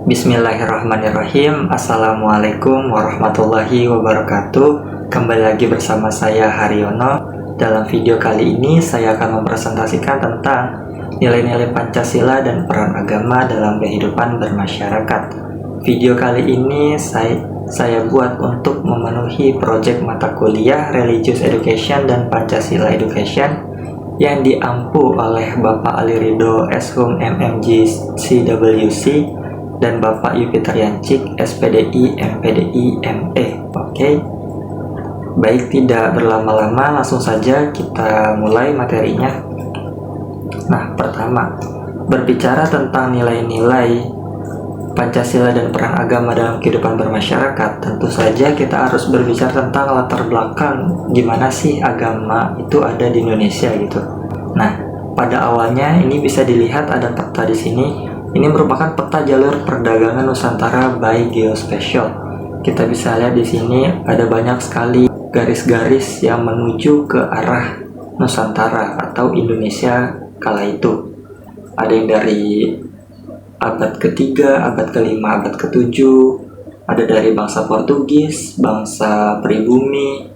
Bismillahirrahmanirrahim. Assalamualaikum warahmatullahi wabarakatuh. Kembali lagi bersama saya Haryono. Dalam video kali ini saya akan mempresentasikan tentang nilai-nilai Pancasila dan peran agama dalam kehidupan bermasyarakat. Video kali ini saya buat untuk memenuhi proyek mata kuliah Religious Education dan Pancasila Education yang diampu oleh Bapak Ali Ridho Shum MMG CWC dan Bapak Yupiter Yancik SPDI MPDI ME. Oke. Baik, tidak berlama-lama, langsung saja kita mulai materinya. Nah, pertama, berbicara tentang nilai-nilai Pancasila dan peran agama dalam kehidupan bermasyarakat, tentu saja kita harus berbicara tentang latar belakang gimana sih agama itu ada di Indonesia gitu. Nah, pada awalnya ini bisa dilihat ada peta di sini. Ini merupakan peta jalur perdagangan Nusantara by Geospatial. Kita bisa lihat di sini ada banyak sekali garis-garis yang menuju ke arah Nusantara atau Indonesia kala itu. Ada yang dari abad ketiga, abad kelima, abad ketujuh. Ada dari bangsa Portugis, bangsa pribumi.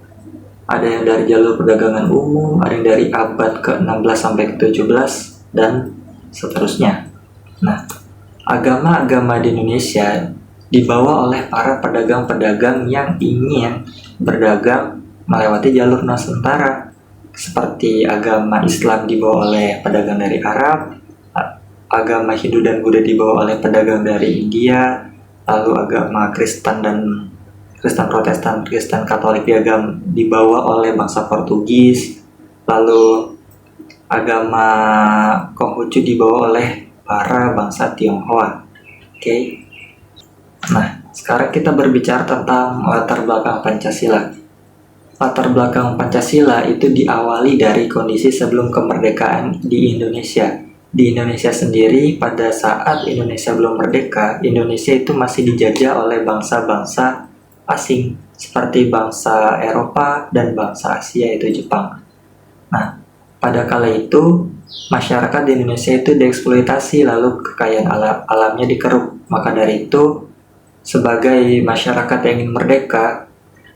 Ada yang dari jalur perdagangan umum, ada yang dari abad ke-16 sampai ke-17 dan seterusnya. Nah, agama-agama di Indonesia dibawa oleh para pedagang-pedagang yang ingin berdagang melewati jalur Nusantara. Seperti agama Islam dibawa oleh pedagang dari Arab, agama Hindu dan Buddha dibawa oleh pedagang dari India, lalu agama Kristen dan Kristen Protestan, Kristen Katolik dibawa oleh bangsa Portugis, lalu agama Konghucu dibawa oleh para bangsa Tionghoa. Oke. Nah, sekarang kita berbicara tentang latar belakang Pancasila. Latar belakang Pancasila itu diawali dari kondisi sebelum kemerdekaan di Indonesia. Di Indonesia sendiri, pada saat Indonesia belum merdeka, Indonesia itu masih dijajah oleh bangsa-bangsa asing seperti bangsa Eropa dan bangsa Asia, yaitu Jepang. Nah, pada kala itu masyarakat di Indonesia itu dieksploitasi, lalu kekayaan alamnya dikeruk. Maka dari itu, sebagai masyarakat yang ingin merdeka,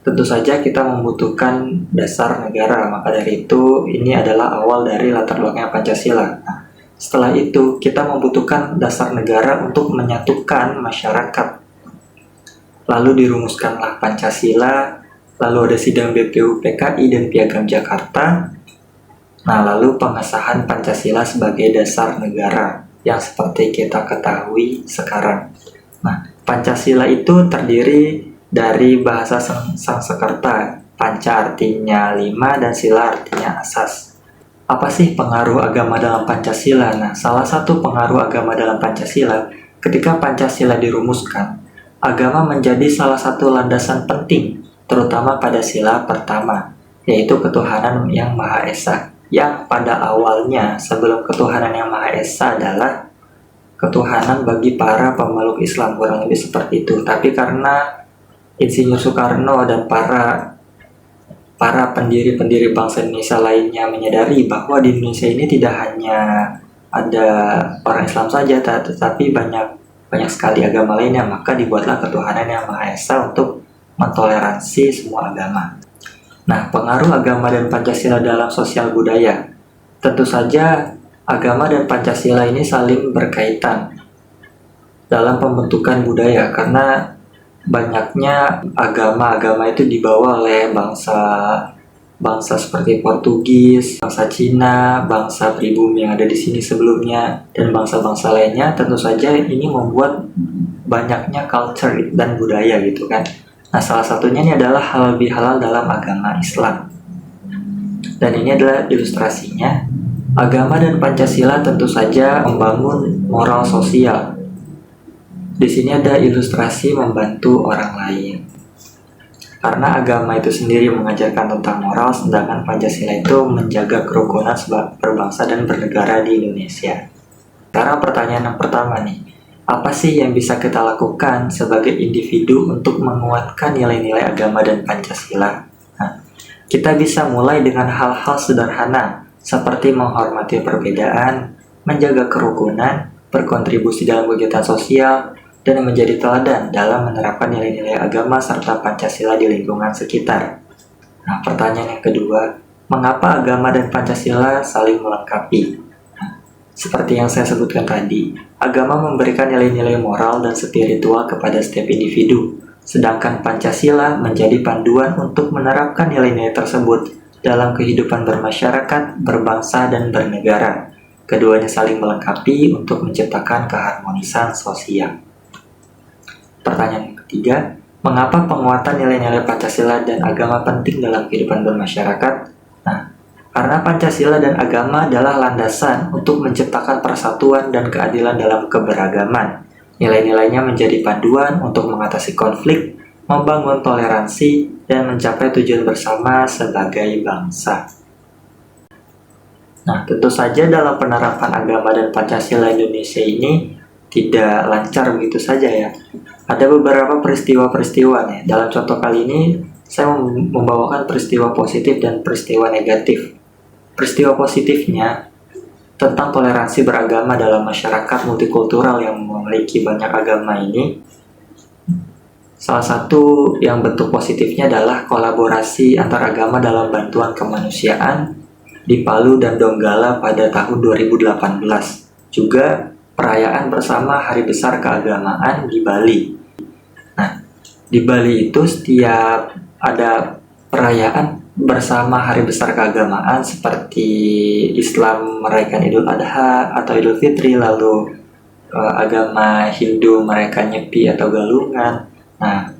tentu saja kita membutuhkan dasar negara. Maka dari itu, ini adalah awal dari latar belakang Pancasila. Nah, setelah itu, kita membutuhkan dasar negara untuk menyatukan masyarakat. Lalu dirumuskanlah Pancasila, lalu ada sidang BPUPKI dan Piagam Jakarta. Nah, lalu pengesahan Pancasila sebagai dasar negara yang seperti kita ketahui sekarang. Nah, Pancasila itu terdiri dari bahasa Sanskerta. Panca artinya 5 dan sila artinya asas. Apa sih pengaruh agama dalam Pancasila? Nah, salah satu pengaruh agama dalam Pancasila, ketika Pancasila dirumuskan, agama menjadi salah satu landasan penting, terutama pada sila pertama, yaitu ketuhanan yang Maha Esa. Yang pada awalnya sebelum ketuhanan yang Maha Esa adalah ketuhanan bagi para pemeluk Islam, kurang lebih seperti itu. Tapi karena Insinyur Soekarno dan para pendiri-pendiri bangsa Indonesia lainnya menyadari bahwa di Indonesia ini tidak hanya ada orang Islam saja, tetapi banyak sekali agama lainnya, maka dibuatlah ketuhanan yang Maha Esa untuk mentoleransi semua agama. Nah, pengaruh agama dan Pancasila dalam sosial budaya. Tentu saja agama dan Pancasila ini saling berkaitan dalam pembentukan budaya, karena banyaknya agama-agama itu dibawa oleh bangsa seperti Portugis, bangsa Cina, bangsa pribumi yang ada di sini sebelumnya, dan bangsa-bangsa lainnya. Tentu saja ini membuat banyaknya culture dan budaya gitu kan. Nah, salah satunya ini adalah halal bihalal dalam agama Islam. Dan ini adalah ilustrasinya. Agama dan Pancasila tentu saja membangun moral sosial. Di sini ada ilustrasi membantu orang lain. Karena agama itu sendiri mengajarkan tentang moral, sedangkan Pancasila itu menjaga kerukunan berbangsa dan bernegara di Indonesia. Sekarang pertanyaan yang pertama nih. Apa sih yang bisa kita lakukan sebagai individu untuk menguatkan nilai-nilai agama dan Pancasila? Nah, kita bisa mulai dengan hal-hal sederhana seperti menghormati perbedaan, menjaga kerukunan, berkontribusi dalam kegiatan sosial, dan menjadi teladan dalam menerapkan nilai-nilai agama serta Pancasila di lingkungan sekitar. Nah, pertanyaan yang kedua, mengapa agama dan Pancasila saling melengkapi? Nah, seperti yang saya sebutkan tadi, agama memberikan nilai-nilai moral dan spiritual kepada setiap individu, sedangkan Pancasila menjadi panduan untuk menerapkan nilai-nilai tersebut dalam kehidupan bermasyarakat, berbangsa, dan bernegara. Keduanya saling melengkapi untuk menciptakan keharmonisan sosial. Pertanyaan yang ketiga, mengapa penguatan nilai-nilai Pancasila dan agama penting dalam kehidupan bermasyarakat? Nah, karena Pancasila dan agama adalah landasan untuk menciptakan persatuan dan keadilan dalam keberagaman. Nilai-nilainya menjadi panduan untuk mengatasi konflik, membangun toleransi, dan mencapai tujuan bersama sebagai bangsa. Nah, tentu saja dalam penerapan agama dan Pancasila Indonesia ini tidak lancar begitu saja ya. Ada beberapa peristiwa-peristiwa nih. Dalam contoh kali ini, saya membawakan peristiwa positif dan peristiwa negatif. Peristiwa positifnya tentang toleransi beragama dalam masyarakat multikultural yang memiliki banyak agama ini. Salah satu yang bentuk positifnya adalah kolaborasi antar agama dalam bantuan kemanusiaan di Palu dan Donggala pada tahun 2018. Juga perayaan bersama Hari Besar Keagamaan di Bali. Nah, di Bali itu setiap ada perayaan bersama Hari Besar Keagamaan seperti Islam merayakan Idul Adha atau Idul Fitri, lalu agama Hindu merayakan Nyepi atau Galungan. Nah,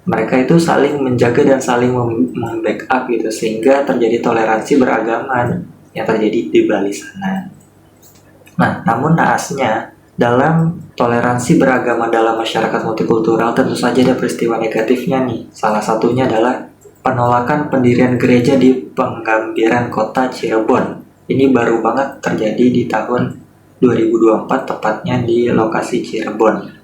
mereka itu saling menjaga dan saling membackup gitu, sehingga terjadi toleransi beragama yang terjadi di Bali sana. Nah, namun naasnya dalam toleransi beragama dalam masyarakat multikultural tentu saja ada peristiwa negatifnya nih. Salah satunya adalah penolakan pendirian gereja di Penggambiran Kota Cirebon. Ini baru banget terjadi di tahun 2024, tepatnya di lokasi Cirebon.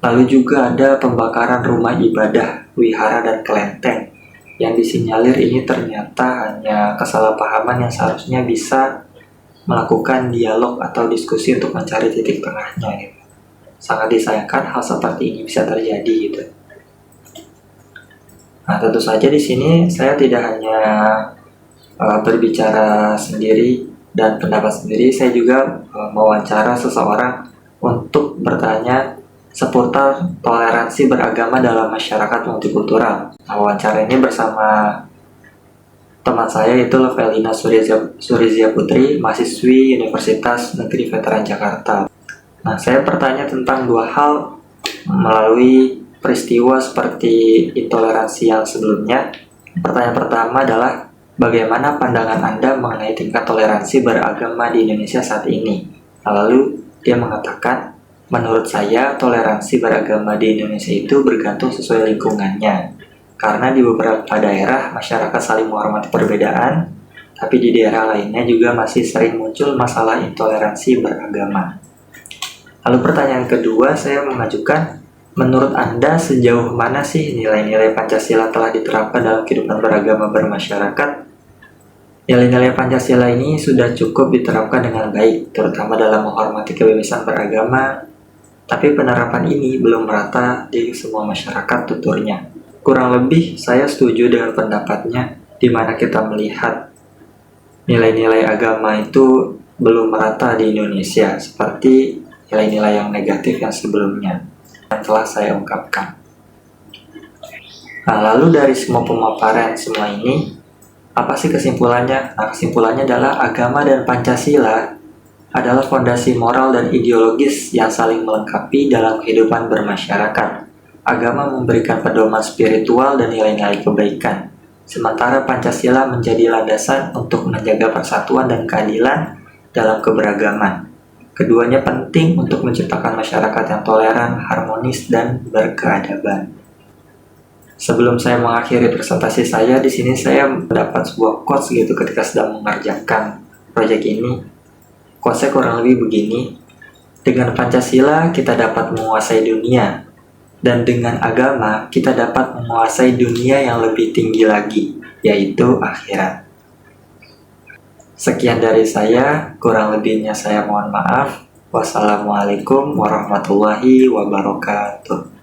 Lalu juga ada pembakaran rumah ibadah, wihara, dan kelenteng yang disinyalir ini ternyata hanya kesalahpahaman yang seharusnya bisa melakukan dialog atau diskusi untuk mencari titik tengahnya gitu. Sangat disayangkan hal seperti ini bisa terjadi gitu. Nah, tentu saja di sini saya tidak hanya berbicara sendiri dan pendapat sendiri, saya juga mewawancara seseorang untuk bertanya seputar toleransi beragama dalam masyarakat multikultural. Nah, wawancara ini bersama teman saya yaitu Velina Surizia Putri, mahasiswi Universitas Negeri Veteran Jakarta. Nah, saya bertanya tentang dua hal melalui peristiwa seperti intoleransi yang sebelumnya. Pertanyaan pertama adalah, bagaimana pandangan Anda mengenai tingkat toleransi beragama di Indonesia saat ini? Lalu dia mengatakan, menurut saya, toleransi beragama di Indonesia itu bergantung sesuai lingkungannya. Karena di beberapa daerah, masyarakat saling menghormati perbedaan, tapi di daerah lainnya juga masih sering muncul masalah intoleransi beragama. Lalu pertanyaan kedua, saya mengajukan, menurut Anda sejauh mana sih nilai-nilai Pancasila telah diterapkan dalam kehidupan beragama bermasyarakat? Nilai-nilai Pancasila ini sudah cukup diterapkan dengan baik, terutama dalam menghormati kebebasan beragama, tapi penerapan ini belum merata di semua masyarakat tuturnya. Kurang lebih saya setuju dengan pendapatnya, di mana kita melihat nilai-nilai agama itu belum merata di Indonesia, seperti nilai-nilai yang negatif yang sebelumnya yang telah saya ungkapkan. Nah, lalu dari semua pemaparan semua ini, apa sih kesimpulannya? Nah, kesimpulannya adalah agama dan Pancasila adalah fondasi moral dan ideologis yang saling melengkapi dalam kehidupan bermasyarakat. Agama memberikan pedoman spiritual dan nilai-nilai kebaikan, sementara Pancasila menjadi landasan untuk menjaga persatuan dan keadilan dalam keberagaman. Keduanya penting untuk menciptakan masyarakat yang toleran, harmonis, dan berkeadaban. Sebelum saya mengakhiri presentasi saya, di sini saya mendapat sebuah quotes gitu ketika sedang mengerjakan proyek ini. Quotesnya kurang lebih begini, dengan Pancasila kita dapat menguasai dunia, dan dengan agama kita dapat menguasai dunia yang lebih tinggi lagi, yaitu akhirat. Sekian dari saya, kurang lebihnya saya mohon maaf. Wassalamualaikum warahmatullahi wabarakatuh.